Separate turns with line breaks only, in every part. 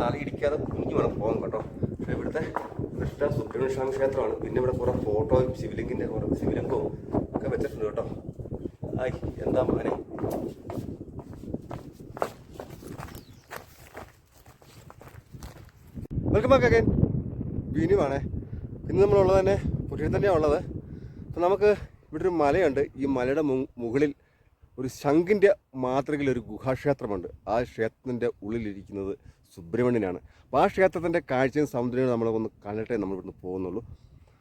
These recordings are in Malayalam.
തലയിടിക്കാതെ കുഞ്ഞു വേണം പോകാൻ കേട്ടോ. പക്ഷേ ഇവിടുത്തെ കൃഷ്ണ സുബ്രഹ്മണ്യ ക്ഷേത്രമാണ്. പിന്നെ ഇവിടെ കുറേ ഫോട്ടോയും ശിവലിംഗിൻ്റെ കുറേ ശിവലിംഗവും ഒക്കെ വെച്ചിട്ടുണ്ട് കേട്ടോ. ആയി എന്താ മോനെ വെൽക്കം ബാക്ക് അഗൈൻ. ബിനുവാണേ. ഇന്ന് നമ്മളുള്ളത് തന്നെ പുതിയ തന്നെയാണ് ഉള്ളത്. അപ്പം നമുക്ക് ഇവിടെ ഒരു മലയുണ്ട്. ഈ മലയുടെ മുകളിൽ ഒരു ശംഖിൻ്റെ മാതൃകയിൽ ഒരു ഗുഹാക്ഷേത്രമുണ്ട്. ആ ക്ഷേത്രത്തിൻ്റെ ഉള്ളിലിരിക്കുന്നത് സുബ്രഹ്മണ്യനാണ്. അപ്പോൾ ആ ക്ഷേത്രത്തിൻ്റെ കാഴ്ചയും സൗന്ദര്യവും നമ്മളൊന്ന് കണ്ടിട്ടേ നമ്മൾ ഇവിടുന്ന് പോകുന്നുള്ളൂ.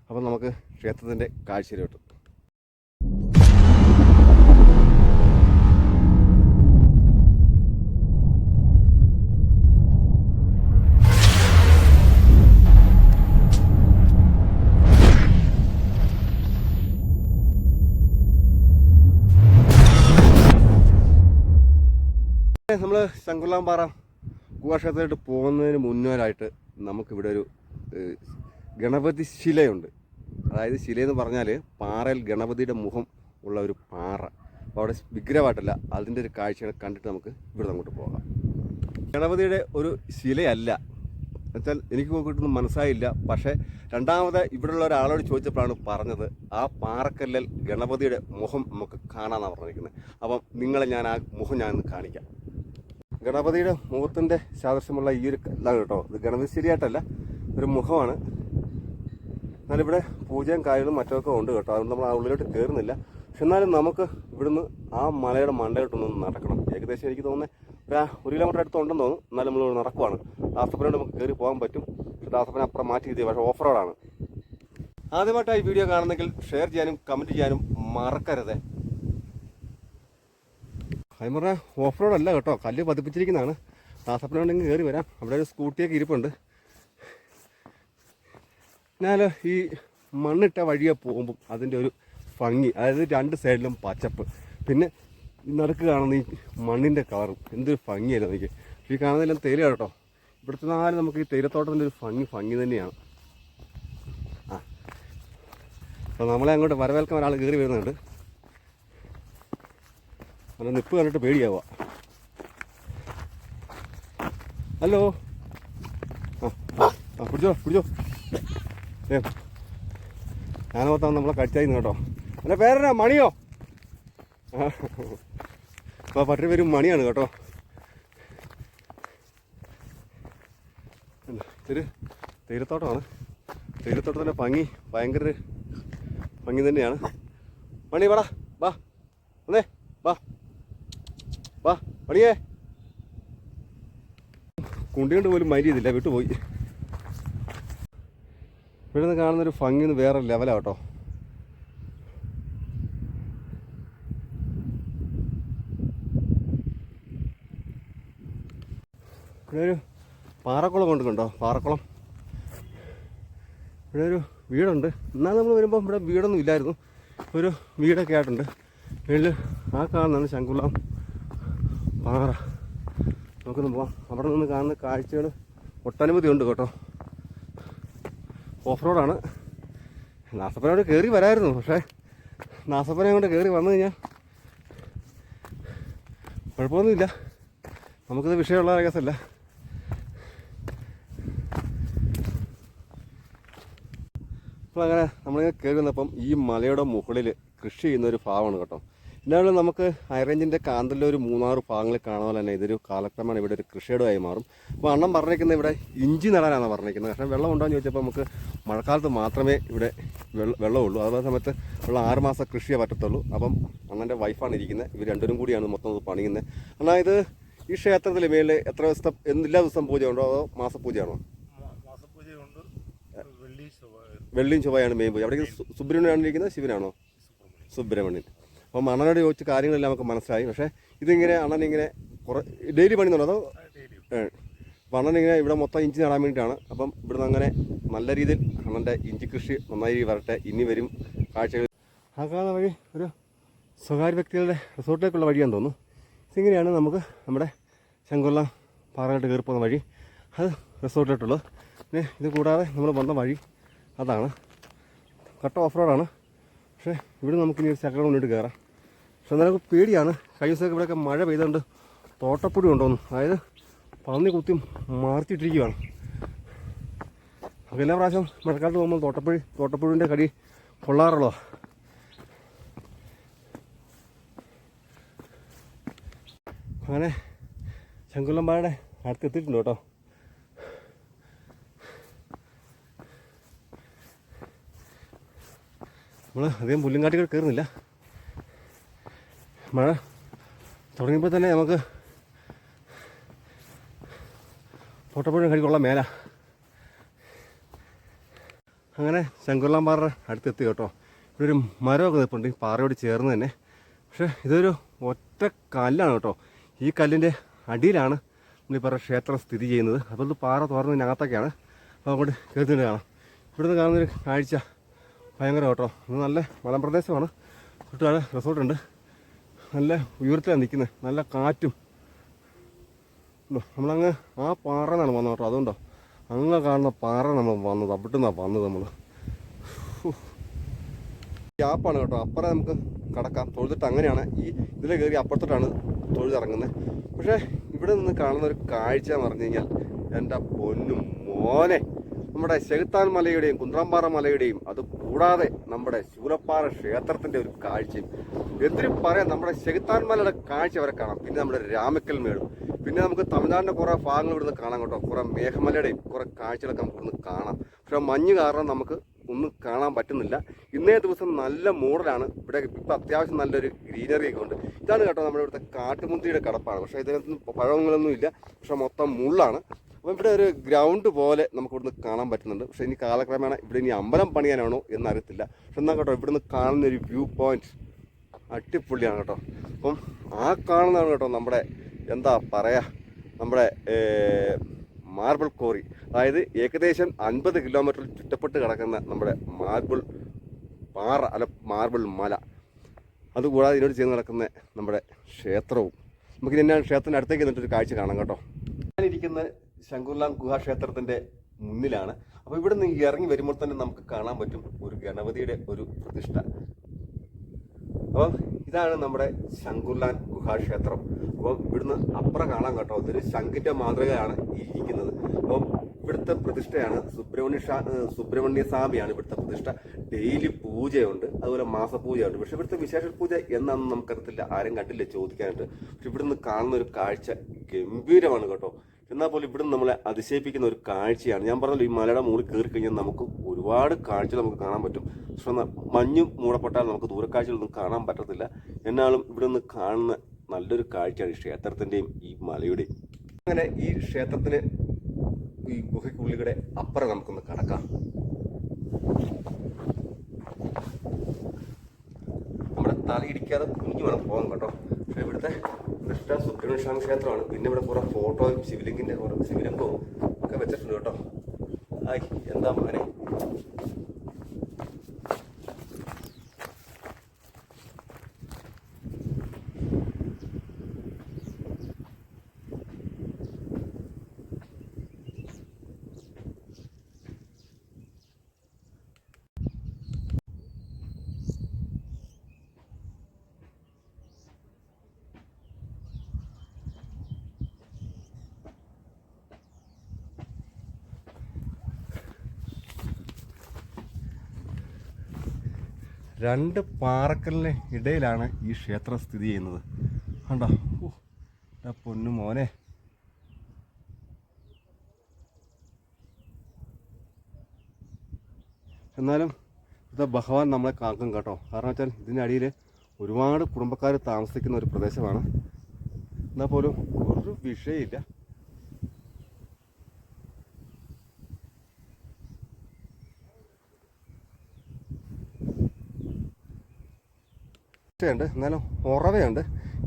അപ്പം നമുക്ക് ക്ഷേത്രത്തിൻ്റെ കാഴ്ചയിലോട്ട് നമ്മൾ ശങ്കുളാംപാറ ഗുഹാക്ഷേത്രത്തിലോട്ട് പോകുന്നതിന് മുന്നോരായിട്ട് നമുക്കിവിടെ ഒരു ഗണപതി ശിലയുണ്ട്. അതായത് ശിലയെന്ന് പറഞ്ഞാൽ പാറയിൽ ഗണപതിയുടെ മുഖം ഉള്ള ഒരു പാറ. അപ്പോൾ അവിടെ വിഗ്രഹമായിട്ടല്ല, അതിൻ്റെ ഒരു കാഴ്ചകൾ കണ്ടിട്ട് നമുക്ക് ഇവിടെ അങ്ങോട്ട് പോകാം. ഗണപതിയുടെ ഒരു ശിലയല്ല എന്നുവെച്ചാൽ എനിക്ക് നോക്കിയിട്ടൊന്നും മനസ്സിലായില്ല. പക്ഷേ രണ്ടാമത് ഇവിടെയുള്ള ഒരാളോട് ചോദിച്ചപ്പോഴാണ് പറഞ്ഞത് ആ പാറക്കല്ലിൽ ഗണപതിയുടെ മുഖം നമുക്ക് കാണാമെന്നാണ് പറഞ്ഞിരിക്കുന്നത്. അപ്പം നിങ്ങളെ ഞാൻ ആ മുഖം ഞാനൊന്ന് കാണിക്കാം. ഗണപതിയുടെ മുഖത്തിൻ്റെ സാദൃശ്യമുള്ള ഈ ഒരു കല്ലാണ് കേട്ടോ. ഇത് ഗണപതി ശരിയായിട്ടല്ല, ഒരു മുഖമാണ്. എന്നാലിവിടെ പൂജയും കാര്യങ്ങളും മറ്റൊക്കെ ഉണ്ട് കേട്ടോ. അതുകൊണ്ട് നമ്മൾ ആ ഉള്ളിലോട്ട് കയറുന്നില്ല. പക്ഷെ എന്നാലും നമുക്ക് ഇവിടുന്ന് ആ മലയുടെ മണ്ടയിലോട്ടൊന്ന് നടക്കണം. ഏകദേശം എനിക്ക് തോന്നുന്നത് 1 കിലോമീറ്റർ അടുത്തുണ്ടെന്ന് തോന്നുന്നു. എന്നാലും നമ്മൾ നടക്കുവാണ്. ദാസപ്പനോട് നമുക്ക് കയറി പോകാൻ പറ്റും. പക്ഷെ ദാസപ്പന അപ്പുറം മാറ്റി ചെയ്തേ. പക്ഷേ ഓഫ് റോഡാണ്. ആദ്യമായിട്ടായി വീഡിയോ കാണുന്നെങ്കിൽ ഷെയർ ചെയ്യാനും കമൻറ്റ് ചെയ്യാനും മറക്കരുത്. അത് പറഞ്ഞാൽ ഓഫ് റോഡ് അല്ല കേട്ടോ, കല്ല് പതിപ്പിച്ചിരിക്കുന്നതാണ്. ദാസപ്പനുണ്ടെങ്കിൽ കയറി വരാം. അവിടെ ഒരു സ്കൂട്ടിയൊക്കെ ഇരിപ്പുണ്ട്. ഞാൻ ഈ മണ്ണിട്ട വഴിയെ പോകുമ്പം അതിൻ്റെ ഒരു ഭംഗി, അതായത് 2 സൈഡിലും പച്ചപ്പ്, പിന്നെ നടുക്ക് കാണുന്ന ഈ മണ്ണിൻ്റെ കളറും എന്തൊരു ഭംഗിയല്ല എനിക്ക്. ഈ കാണുന്നതെല്ലാം തേയില കേട്ടോ. ഇവിടുത്തെ നാലും നമുക്ക് ഈ തേയിലത്തോട്ടത്തിൻ്റെ ഒരു ഭംഗി തന്നെയാണ്. അപ്പോൾ നമ്മളെ അങ്ങോട്ട് വരവേൽക്കാൻ ഒരാൾ കയറി വരുന്നുണ്ട്. നല്ല നിപ്പ് കണ്ടിട്ട് പേടിയാവുക. ഹലോ, പിടിച്ചോ. ഞാനോർത്താൻ നമ്മളെ കടിച്ചായിരുന്നു കേട്ടോ. എൻ്റെ പേരെന്നാ? മണിയോ? അപ്പോൾ പട്ടി പേരും മണിയാണ് കേട്ടോ. ഇതൊരു തേയിലത്തോട്ടമാണ്. തേയിലത്തോട്ടത്തിൻ്റെ ഭയങ്കര ഭംഗി തന്നെയാണ്. മണി വാടാ, വാ അതെ വാ മണിയേ. കുണ്ടികൊണ്ട് പോലും മൈൻഡ് ചെയ്തില്ല, വിട്ടുപോയി. ഇവിടെ നിന്ന് കാണുന്നൊരു ഭംഗി വേറെ ലെവലാണ് കേട്ടോ. ഇവിടെ ഒരു പാറക്കുളം കൊണ്ട് കണ്ടോ, പാറക്കുളം. ഇവിടെ ഒരു വീടുണ്ട്. എന്നാൽ നമ്മൾ വരുമ്പോൾ ഇവിടെ വീടൊന്നും ഇല്ലായിരുന്നു. ഒരു വീടൊക്കെ ആയിട്ടുണ്ട്. വീട്ടിൽ ആ കാണുന്നതാണ് ശങ്കുളം പാറ. നമുക്കൊന്ന് പോവാം. അവിടെ നിന്ന് കാണുന്ന കാഴ്ചകൾ ഒട്ടനവധി ഉണ്ട് കേട്ടോ. ഓഫ് റോഡാണ്. നാസപ്പനോട് കയറി വരായിരുന്നു. പക്ഷേ നാസപ്പനെ കൊണ്ട് കയറി വന്നു കഴിഞ്ഞാൽ കുഴപ്പമൊന്നുമില്ല. നമുക്കിത് വിഷയമുള്ള കേസല്ല. അപ്പോൾ അങ്ങനെ നമ്മളിങ്ങനെ കയറി വന്നപ്പം ഈ മലയുടെ മുകളിൽ കൃഷി ചെയ്യുന്ന ഒരു ഭാഗമാണ് കേട്ടോ. എന്നാലും നമുക്ക് ഹൈറേഞ്ചിൻ്റെ കാന്തലിലെ ഒരു 3-6 ഭാഗങ്ങളിൽ കാണുന്ന തന്നെ ഇതൊരു കാലക്രമേണ ഇവിടെ ഒരു കൃഷിയിടമായി മാറും. അപ്പോൾ അണ്ണം പറഞ്ഞിരിക്കുന്നത് ഇവിടെ ഇഞ്ചി നടാനാണ് പറഞ്ഞിരിക്കുന്നത്. കാരണം വെള്ളം ഉണ്ടോ എന്ന് ചോദിച്ചപ്പോൾ നമുക്ക് മഴക്കാലത്ത് മാത്രമേ ഇവിടെ വെള്ളമുള്ളൂ. അതേ സമയത്ത് ഉള്ള 6 മാസം കൃഷിയേ പറ്റത്തുള്ളൂ. അപ്പം അണ്ണൻ്റെ വൈഫാണ് ഇരിക്കുന്നത്. ഇവർ രണ്ടുപേരും കൂടിയാണ് മൊത്തം പണിയുന്നത്. എന്നാൽ ഇത് ഈ ക്ഷേത്രത്തിൽ മേളിൽ എത്ര ദിവസത്തെ എല്ലാ ദിവസം പൂജയുണ്ടോ അതോ മാസപൂജയാണോ? വെള്ളിയും ചൊവ്വയാണ് മെയിൻ പൂജ. അവിടേക്ക് സുബ്രഹ്മണ്യനാണ് ഇരിക്കുന്നത്, ശിവനാണോ? സുബ്രഹ്മണ്യൻ. അപ്പം അണ്ണനോട് ചോദിച്ച കാര്യങ്ങളെല്ലാം നമുക്ക് മനസ്സിലായി. പക്ഷേ ഇതിങ്ങനെ അണ്ണനിങ്ങനെ ഡെയിലി പണിയുന്നുണ്ടോ അതോ? അപ്പം അണ്ണനിങ്ങനെ ഇവിടെ മൊത്തം ഇഞ്ചി നടാൻ വേണ്ടിയിട്ടാണ്. അപ്പം ഇവിടുന്ന് അങ്ങനെ നല്ല രീതിയിൽ അണ്ണൻ്റെ ഇഞ്ചി കൃഷി നന്നായി വരട്ടെ. ഇനി വരും കാഴ്ചകൾ. ആ കാണുന്ന വഴി ഒരു സ്വകാര്യ വ്യക്തികളുടെ റിസോർട്ടിലേക്കുള്ള വഴിയാണെന്ന് തോന്നുന്നു. ഇങ്ങനെയാണ് നമുക്ക് നമ്മുടെ ശങ്കുളം പാറയിട്ട് കയറി പോകുന്ന വഴി. അത് റിസോർട്ടിലോട്ടുള്ളത്. പിന്നെ ഇത് കൂടാതെ നമ്മൾ വന്ന വഴി അതാണ്. കട്ട ഓഫ് റോഡാണ്. പക്ഷേ ഇവിടെ നമുക്കിനി ഒരു ചക്രം കൊണ്ടിട്ട് കയറാം. പക്ഷെ എന്നാലും പേടിയാണ്. കഴിഞ്ഞ ദിവസമൊക്കെ ഇവിടെയൊക്കെ മഴ പെയ്തുകൊണ്ട് തോട്ടപ്പൊടി ഉണ്ടോന്ന്, അതായത് പന്നി കുത്തി മാർത്തിട്ടിരിക്കുകയാണ്. അപ്പോൾ എല്ലാ പ്രാവശ്യം മഴക്കാലത്ത് പോകുമ്പോൾ തോട്ടപ്പുഴുവിൻ്റെ കടി കൊള്ളാറുള്ളോ. അങ്ങനെ ശങ്കുലമ്പായുടെ അടുത്തെത്തിയിട്ടുണ്ട് കേട്ടോ. നമ്മൾ അധികം പുല്ലുംകാട്ടികൾ കയറുന്നില്ല. മഴ തുടങ്ങിയപ്പോൾ തന്നെ നമുക്ക് തോട്ടപ്പുഴയും കഴിക്കൊള്ളാൻ മേല. അങ്ങനെ ശങ്കുലമ്പാറ അടുത്തെത്തി കേട്ടോ. ഇവിടെ ഒരു മരമൊക്കെ നിൽപ്പുണ്ട് ഈ പാറയോട് ചേർന്ന് തന്നെ. പക്ഷേ ഇതൊരു ഒറ്റ കല്ലാണ് കേട്ടോ. ഈ കല്ലിൻ്റെ അടിയിലാണ് നമ്മളീ പറഞ്ഞ ക്ഷേത്രം സ്ഥിതി ചെയ്യുന്നത്. അപ്പോൾ ഇത് പാറ തുറന്നതിനകത്തൊക്കെയാണ്. അപ്പോൾ അങ്ങോട്ട് കയറുന്നത് കാണാം. ഇവിടുന്ന് കാണുന്നൊരു കാഴ്ച ഭയങ്കര കേട്ടോ. ഇത് നല്ല മലമ്പ്രദേശമാണ്. തൊട്ടാണ് റിസോർട്ടുണ്ട്. നല്ല ഉയരത്തിലാണ് നിൽക്കുന്നത്. നല്ല കാറ്റും ഉണ്ടോ. നമ്മളങ്ങ് ആ പാറ നിന്നാണ് വന്നത് കേട്ടോ. അതുകൊണ്ടോ അങ്ങ് കാണുന്ന പാറ നമ്മൾ വന്നത്, അവിടെ നിന്നാണ് വന്നത് നമ്മൾ. ഗ്യാപ്പാണ് കേട്ടോ. അപ്പുറം നമുക്ക് കടക്കാം. തൊഴുതിട്ട് അങ്ങനെയാണ് ഈ ഇതിൽ കയറി അപ്പുറത്തോട്ടാണ് തൊഴുതിറങ്ങുന്നത്. പക്ഷേ ഇവിടെ നിന്ന് കാണുന്ന ഒരു കാഴ്ച എന്ന് പറഞ്ഞു കഴിഞ്ഞാൽ എൻ്റെ പൊന്നും മോനെ, നമ്മുടെ ചെകുത്താൻ മലയുടെയും കുന്ത്രാമ്പാറ മലയുടെയും അത് കൂടാതെ നമ്മുടെ ശൂലപ്പാറ ക്ഷേത്രത്തിൻ്റെ ഒരു കാഴ്ചയും എന്തിനും പറയാം. നമ്മുടെ ചെകുത്താൻ മലയുടെ കാഴ്ച വരെ കാണാം. പിന്നെ നമ്മുടെ രാമക്കൽ മേടും, പിന്നെ നമുക്ക് തമിഴ്നാടിൻ്റെ കുറേ ഭാഗങ്ങൾ ഇവിടുന്ന് കാണാം കേട്ടോ. കുറേ മേഘമലയുടെയും കുറേ കാഴ്ചകളൊക്കെ നമുക്ക് ഇവിടുന്ന് കാണാം. പക്ഷേ മഞ്ഞ് കാരണം നമുക്ക് ഒന്നും കാണാൻ പറ്റുന്നില്ല. ഇന്നേ ദിവസം നല്ല മൂടലാണ്. ഇവിടെ ഇപ്പം അത്യാവശ്യം നല്ലൊരു ഗ്രീനറിയൊക്കെ ഉണ്ട്. ഇതാണ് കേട്ടോ നമ്മുടെ ഇവിടുത്തെ കാട്ടുമുന്തിരിയുടെ കടപ്പാണ്. പക്ഷേ ഇതിനകത്ത് പഴങ്ങളൊന്നും ഇല്ല. പക്ഷെ മൊത്തം മുള്ളാണ്. അപ്പോൾ ഇവിടെ ഒരു ഗ്രൗണ്ട് പോലെ നമുക്ക് ഇവിടുന്ന് കാണാൻ പറ്റുന്നുണ്ട്. പക്ഷേ ഇനി കാലക്രമേണ ഇവിടെ ഇനി അമ്പലം പണിയാനാണോ എന്നറിയത്തില്ല. പക്ഷെ എന്നാൽ കേട്ടോ ഇവിടുന്ന് കാണുന്ന ഒരു വ്യൂ പോയിന്റ് അടിപൊളിയാണ് കേട്ടോ. അപ്പം ആ കാണുന്നതാണ് കേട്ടോ നമ്മുടെ എന്താ പറയുക, നമ്മുടെ മാർബിൾ കോറി. അതായത് ഏകദേശം 50 കിലോമീറ്ററിൽ ചുറ്റപ്പെട്ട് കിടക്കുന്ന നമ്മുടെ മാർബിൾ പാറ അല്ല മാർബിൾ മല. അതുകൂടാതെ ഇതിനോട് ചേർന്ന് നടക്കുന്ന നമ്മുടെ ക്ഷേത്രവും. നമുക്കിനി എന്നാണ് ക്ഷേത്രത്തിൻ്റെ അടുത്തേക്ക് നിന്നിട്ടൊരു കാഴ്ച കാണാം കേട്ടോ. ഞാനിരിക്കുന്ന ശങ്കുർലാം ഗുഹാക്ഷേത്രത്തിൻ്റെ മുന്നിലാണ്. അപ്പോൾ ഇവിടെ നിന്ന് ഇറങ്ങി വരുമ്പോൾ തന്നെ നമുക്ക് കാണാൻ പറ്റും ഒരു ഗണപതിയുടെ ഒരു പ്രതിഷ്ഠ. അപ്പം ഇതാണ് നമ്മുടെ ശങ്കുർലാൻ ഗുഹാക്ഷേത്രം. അപ്പം ഇവിടുന്ന് അപ്പുറം കാണാൻ കേട്ടോ. ഇതൊരു ശംഖിൻ്റെ മാതൃകയാണ് ഈ ഇരിക്കുന്നത്. അപ്പം ഇവിടുത്തെ പ്രതിഷ്ഠയാണ് സുബ്രഹ്മണ്യ സ്വാമിയാണ് ഇവിടുത്തെ പ്രതിഷ്ഠ. ഡെയിലി പൂജയുണ്ട്, അതുപോലെ മാസപൂജയുണ്ട്. പക്ഷെ ഇവിടുത്തെ വിശേഷ പൂജ എന്നാണെന്ന് നമുക്കറിയത്തില്ല, ആരും കണ്ടില്ല ചോദിക്കാനായിട്ട്. പക്ഷെ ഇവിടുന്ന് കാണുന്ന ഒരു കാഴ്ച ഗംഭീരമാണ് കേട്ടോ. എന്നാൽ പോലും ഇവിടുന്ന് നമ്മളെ അതിശയിപ്പിക്കുന്ന ഒരു കാഴ്ചയാണ്. ഞാൻ പറഞ്ഞല്ലോ ഈ മലയുടെ മുകളിൽ കയറി കഴിഞ്ഞാൽ നമുക്ക് ഒരുപാട് കാഴ്ച നമുക്ക് കാണാൻ പറ്റും. പക്ഷെ മഞ്ഞും മൂടപ്പെട്ടാൽ നമുക്ക് ദൂരക്കാഴ്ചകളൊന്നും കാണാൻ പറ്റത്തില്ല. എന്നാലും ഇവിടെ നിന്ന് കാണുന്ന നല്ലൊരു കാഴ്ചയാണ് ഈ ക്ഷേത്രത്തിൻ്റെയും ഈ മലയുടെയും. അങ്ങനെ ഈ ക്ഷേത്രത്തിന് ഈ ഗുഹയ്ക്കുള്ളിലൂടെ അപ്പുറം നമുക്കൊന്ന് കടക്കാം. നമ്മുടെ തലയിടിക്കാതെ കുഞ്ഞു വേണം പോകാൻ കേട്ടോ. പക്ഷേ ഇവിടുത്തെ പ്രതിഷ്ഠ സുബ്രഹ്മണ്യ സ്വാമി ക്ഷേത്രമാണ്. പിന്നെ ഇവിടെ കുറേ ഫോട്ടോയും ശിവലിംഗിൻ്റെ കുറേ ശിവലിംഗവും ഒക്കെ വെച്ചിട്ടുണ്ട് കേട്ടോ. ആയി എന്താ മോനെ. രണ്ട് പാറക്കല്ലിന് ഇടയിലാണ് ഈ ക്ഷേത്രം സ്ഥിതി ചെയ്യുന്നത്. കണ്ടോ പൊന്നു മോനെ. എന്നാലും ഇത് ഭഗവാൻ നമ്മളെ കാക്കും കേട്ടോ. കാരണം വെച്ചാൽ ഇതിനടിയിൽ ഒരുപാട് കുടുംബക്കാർ താമസിക്കുന്ന ഒരു പ്രദേശമാണ്. എന്നാൽ പോലും ഒരു വിഷയമില്ല. ണ്ട് എന്നാലും ഉറവയുണ്ട്.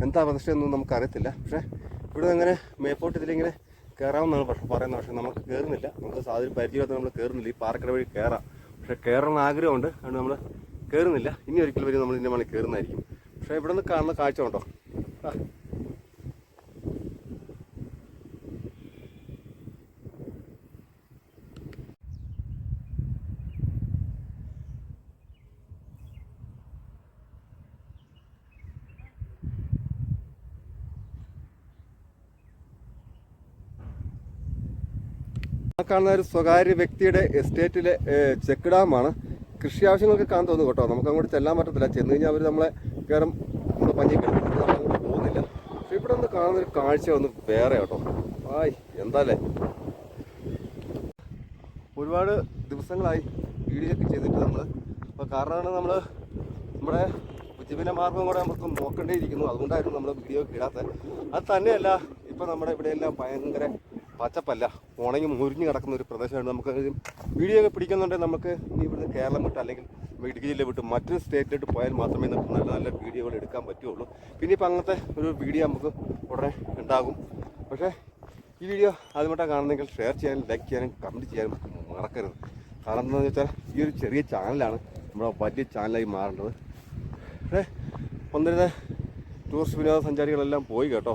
എന്താ പ്രതിഷ്ഠയൊന്നും നമുക്കറിയത്തില്ല. പക്ഷേ ഇവിടെ അങ്ങനെ മേപ്പോട്ട് ഇതിലിങ്ങനെ കയറാമെന്നാണ് പറയുന്നത്. പക്ഷേ നമുക്ക് കയറുന്നില്ല. നമുക്ക് സാധനം പരിചയമില്ലാത്ത നമ്മൾ കയറുന്നില്ല. ഈ പാറക്കട വഴി കയറാം. പക്ഷേ കയറണം ആഗ്രഹമുണ്ട്. അതുകൊണ്ട് നമ്മൾ കയറുന്നില്ല. ഇനി ഒരിക്കൽ വരും നമ്മൾ ഇതിൻ്റെ മണി കയറുന്നതായിരിക്കും. പക്ഷേ ഇവിടെ നിന്ന് കാണുന്ന കാഴ്ച ഉണ്ടോ. കാണുന്ന ഒരു സ്വകാര്യ വ്യക്തിയുടെ എസ്റ്റേറ്റിലെ ചെക്ക് ഡാമാണ്. കൃഷി ആവശ്യങ്ങൾക്ക് കാണാൻ തോന്നുന്നു കേട്ടോ. നമുക്ക് അങ്ങോട്ട് ചെല്ലാൻ പറ്റത്തില്ല. ചെന്ന് കഴിഞ്ഞാൽ അവർ നമ്മളെ കയറും നമ്മുടെ പഞ്ഞിക്ക് അങ്ങോട്ട് പോകുന്നില്ല. പക്ഷെ ഇവിടെ ഒന്ന് കാണുന്നൊരു കാഴ്ച ഒന്ന് വേറെ കേട്ടോ. ആയ് എന്താല്ലേ, ഒരുപാട് ദിവസങ്ങളായി വീഡിയോ ഒക്കെ ചെയ്തിട്ട് നമ്മൾ. അപ്പോൾ കാരണമാണ് നമ്മുടെ ഉപജീവന മാർഗം കൂടെ നമുക്ക് നോക്കേണ്ടിയിരിക്കുന്നു. അതുകൊണ്ടായിരുന്നു നമ്മൾ വീഡിയോ ഒക്കെ ഇടാത്തത്. അത് തന്നെയല്ല, ഇപ്പോൾ നമ്മുടെ ഇവിടെയെല്ലാം ഭയങ്കര പച്ചപ്പല്ല, ഉണങ്ങി മുരിഞ്ഞ് കിടക്കുന്ന ഒരു പ്രദേശമാണ്. നമുക്ക് വീഡിയോ ഒക്കെ പിടിക്കുന്നുണ്ടെങ്കിൽ നമുക്ക് ഇനി ഇവിടുന്ന് കേരളം വിട്ട് അല്ലെങ്കിൽ ഇടുക്കി ജില്ല വിട്ട് മറ്റൊരു സ്റ്റേറ്റിലോട്ട് പോയാൽ മാത്രമേ നമുക്ക് നല്ല നല്ല വീഡിയോകൾ എടുക്കാൻ പറ്റുള്ളൂ. പിന്നെ ഇപ്പം അങ്ങനത്തെ ഒരു വീഡിയോ നമുക്ക് ഉടനെ ഉണ്ടാകും. പക്ഷേ ഈ വീഡിയോ ആദ്യമായിട്ടാണ് കാണുന്നെങ്കിൽ ഷെയർ ചെയ്യാനും ലൈക്ക് ചെയ്യാനും കമൻറ്റ് ചെയ്യാനും മറക്കരുത്. കാരണം എന്താണെന്ന് വെച്ചാൽ ഈ ഒരു ചെറിയ ചാനലാണ് നമ്മുടെ വലിയ ചാനലായി മാറേണ്ടത്. പക്ഷേ വന്നിരുന്ന ടൂറിസ്റ്റ് വിനോദസഞ്ചാരികളെല്ലാം പോയി കേട്ടോ.